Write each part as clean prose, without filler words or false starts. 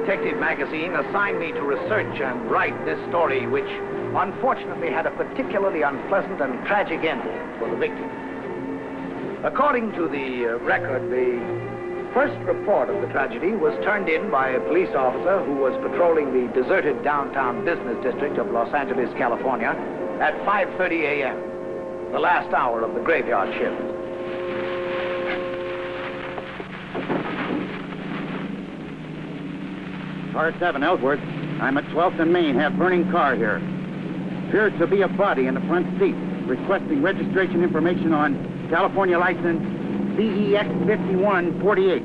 Detective magazine assigned me to research and write this story, which unfortunately had a particularly unpleasant and tragic ending for the victim. According to the record, the first report of the tragedy was turned in by a police officer who was patrolling the deserted downtown business district of Los Angeles, California, at 5:30 a.m., the last hour of the graveyard shift. Car 7, Ellsworth. I'm at 12th and Main, have burning car here. Appears to be a body in the front seat, requesting registration information on California license CEX 5148.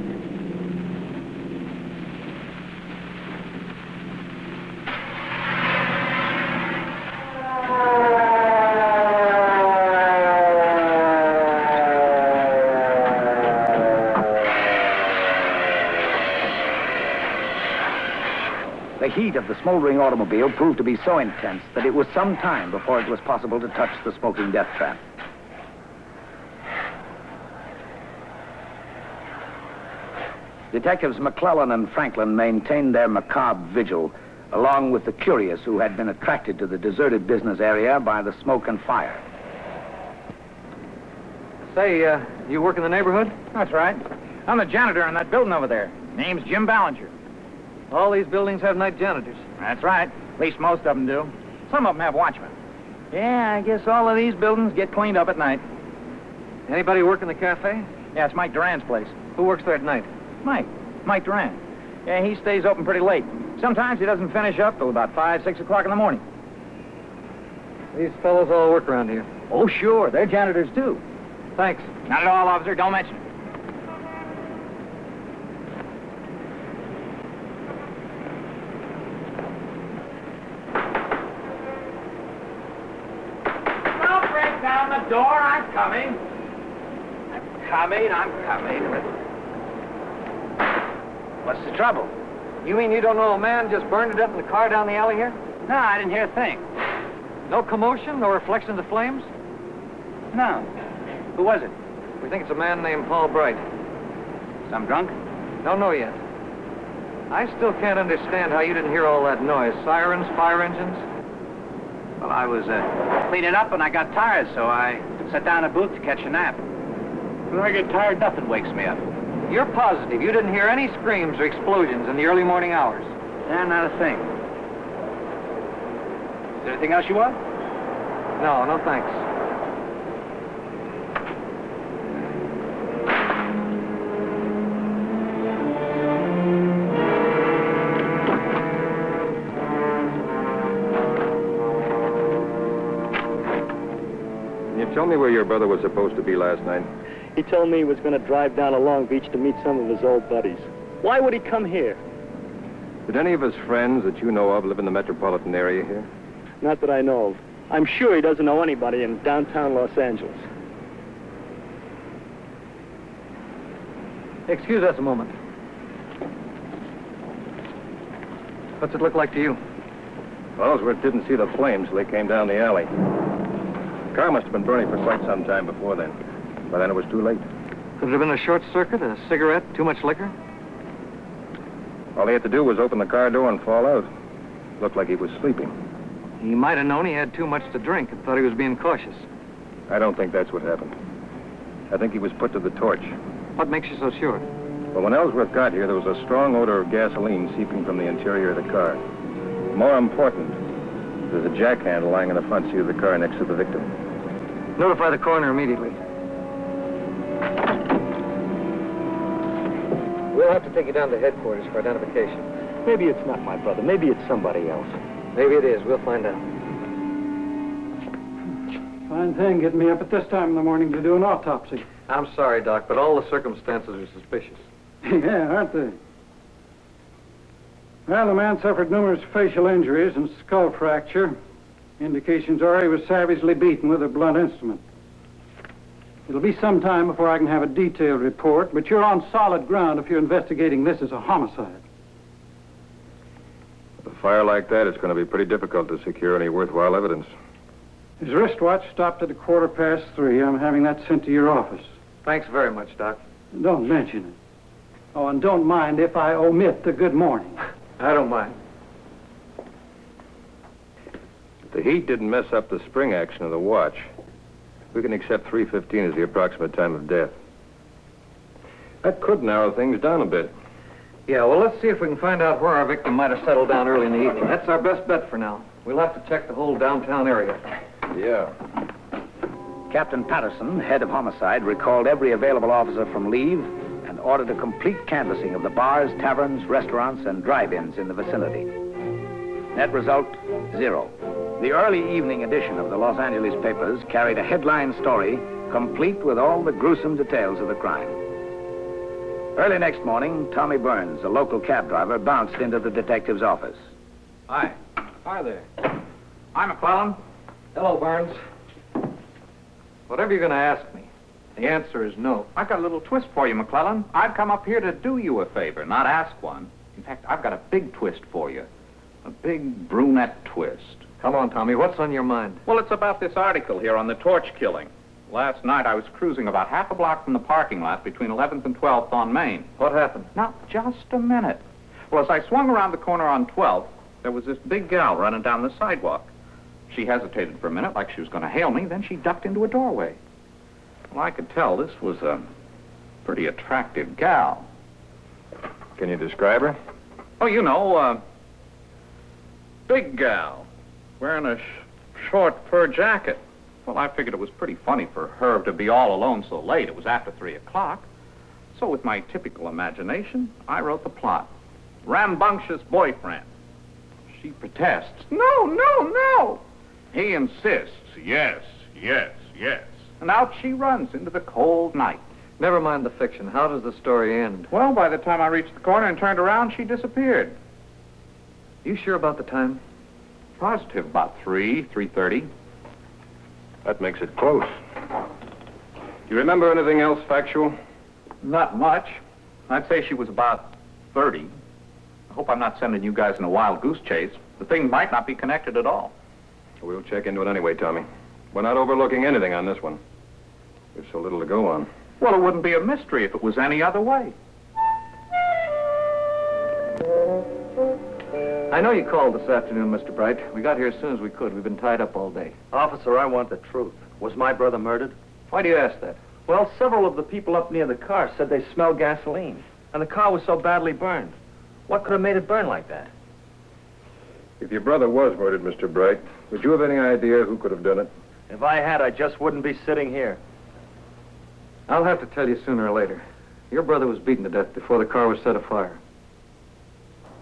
The heat of the smoldering automobile proved to be so intense that it was some time before it was possible to touch the smoking death trap. Detectives McClellan and Franklin maintained their macabre vigil, along with the curious who had been attracted to the deserted business area by the smoke and fire. Say, you work in the neighborhood? That's right. I'm the janitor in that building over there. Name's Jim Ballinger. All these buildings have night janitors. That's right. At least most of them do. Some of them have watchmen. Yeah, I guess all of these buildings get cleaned up at night. Anybody work in the cafe? Yeah, it's Mike Duran's place. Who works there at night? Mike Duran. Yeah, he stays open pretty late. Sometimes he doesn't finish up till about 5, 6 o'clock in the morning. These fellows all work around here. Oh, sure. They're janitors, too. Thanks. Not at all, officer. Don't mention it. Don't break down the door. I'm coming. I'm coming. What's the trouble? You mean you don't know a man just burned to death in the car down the alley here? No, I didn't hear a thing. No commotion, no reflection of the flames? No. Who was it? We think it's a man named Paul Bright. Some drunk? Don't know yet. I still can't understand how you didn't hear all that noise. Sirens, fire engines? Well, I was cleaning up and I got tired, so I sat down in a booth to catch a nap. When I get tired, nothing wakes me up. You're positive you didn't hear any screams or explosions in the early morning hours? Yeah, not a thing. Is there anything else you want? No, thanks. Can you tell me where your brother was supposed to be last night? He told me he was going to drive down to Long Beach to meet some of his old buddies. Why would he come here? Did any of his friends that you know of live in the metropolitan area here? Not that I know of. I'm sure he doesn't know anybody in downtown Los Angeles. Excuse us a moment. What's it look like to you? Ellsworth didn't see the flames till they came down the alley. The car must have been burning for quite some time before then. By then it was too late. Could it have been a short circuit, a cigarette, too much liquor? All he had to do was open the car door and fall out. Looked like he was sleeping. He might have known he had too much to drink and thought he was being cautious. I don't think that's what happened. I think he was put to the torch. What makes you so sure? But when Ellsworth got here, there was a strong odor of gasoline seeping from the interior of the car. More important, there's a jack handle lying in the front seat of the car next to the victim. Notify the coroner immediately. We'll have to take you down to headquarters for identification. Maybe it's not my brother. Maybe it's somebody else. Maybe it is. We'll find out. Fine thing getting me up at this time in the morning to do an autopsy. I'm sorry, Doc, but all the circumstances are suspicious. Yeah, aren't they? Well, the man suffered numerous facial injuries and skull fracture. Indications are he was savagely beaten with a blunt instrument. It'll be some time before I can have a detailed report, but you're on solid ground if you're investigating this as a homicide. With a fire like that, it's going to be pretty difficult to secure any worthwhile evidence. His wristwatch stopped at 3:15. I'm having that sent to your office. Thanks very much, Doc. Don't mention it. Oh, and don't mind if I omit the good morning. I don't mind. The heat didn't mess up the spring action of the watch. We can accept 3:15 as the approximate time of death. That could narrow things down a bit. Yeah, well, let's see if we can find out where our victim might have settled down early in the evening. That's our best bet for now. We'll have to check the whole downtown area. Yeah. Captain Patterson, head of homicide, recalled every available officer from leave and ordered a complete canvassing of the bars, taverns, restaurants, and drive-ins in the vicinity. Net result, 0. The early evening edition of the Los Angeles papers carried a headline story complete with all the gruesome details of the crime. Early next morning, Tommy Burns, a local cab driver, bounced into the detective's office. Hi. Hi there. Hi, McLeod. Hello, Barnes. Whatever you're going to ask me, the answer is no. I've got a little twist for you, McLeod. I've come up here to do you a favor, not ask one. In fact, I've got a big twist for you. A big brunette twist. Come on, Tommy. What's on your mind? Well, it's about this article here on the torch killing. Last night, I was cruising about half a block from the parking lot between 11th and 12th on Main. What happened? Now, just a minute. Well, as I swung around the corner on 12th, there was this big gal running down the sidewalk. She hesitated for a minute like she was going to hail me, then she ducked into a doorway. Well, I could tell this was a pretty attractive gal. Can you describe her? Oh, you know, big gal, wearing a short fur jacket. Well, I figured it was pretty funny for Herb to be all alone so late. It was after 3 o'clock. So with my typical imagination, I wrote the plot. Rambunctious boyfriend. She protests. No, no, no. He insists. Yes, yes, yes. And out she runs into the cold night. Never mind the fiction. How does the story end? Well, by the time I reached the corner and turned around, she disappeared. You sure about the time? Positive, about 3:30. That makes it close. Do you remember anything else factual? Not much. I'd say she was about 30. I hope I'm not sending you guys in a wild goose chase. The thing might not be connected at all. We'll check into it anyway, Tommy. We're not overlooking anything on this one. There's so little to go on. Well, it wouldn't be a mystery if it was any other way. I know you called this afternoon, Mr. Bright. We got here as soon as we could. We've been tied up all day. Officer, I want the truth. Was my brother murdered? Why do you ask that? Well, several of the people up near the car said they smelled gasoline, and the car was so badly burned. What could have made it burn like that? If your brother was murdered, Mr. Bright, would you have any idea who could have done it? If I had, I just wouldn't be sitting here. I'll have to tell you sooner or later. Your brother was beaten to death before the car was set afire.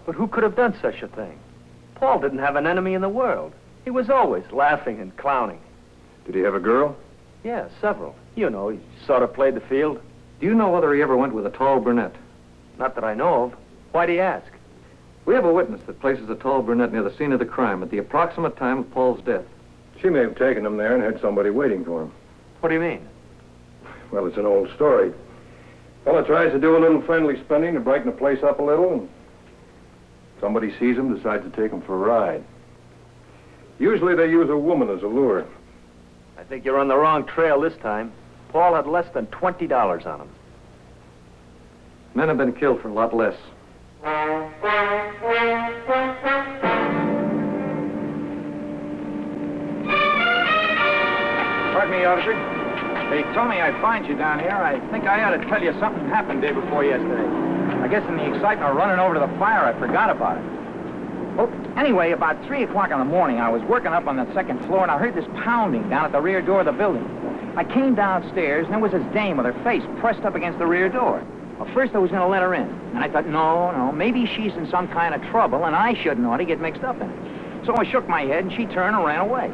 But who could have done such a thing? Paul didn't have an enemy in the world. He was always laughing and clowning. Did he have a girl? Yeah, several. You know, he sort of played the field. Do you know whether he ever went with a tall brunette? Not that I know of. Why'd he ask? We have a witness that places a tall brunette near the scene of the crime at the approximate time of Paul's death. She may have taken him there and had somebody waiting for him. What do you mean? Well, it's an old story. Fella tries to do a little friendly spending to brighten the place up a little, and somebody sees him, decides to take him for a ride. Usually they use a woman as a lure. I think you're on the wrong trail this time. Paul had less than $20 on him. Men have been killed for a lot less. Pardon me, officer. They told me I'd find you down here. I think I ought to tell you something happened day before yesterday. I guess in the excitement of running over to the fire, I forgot about it. Well, anyway, about 3 o'clock in the morning, I was working up on the second floor, and I heard this pounding down at the rear door of the building. I came downstairs, and there was this dame with her face pressed up against the rear door. Well, first I was going to let her in, and I thought, no, maybe she's in some kind of trouble, and I shouldn't ought to get mixed up in it. So I shook my head, and she turned and ran away.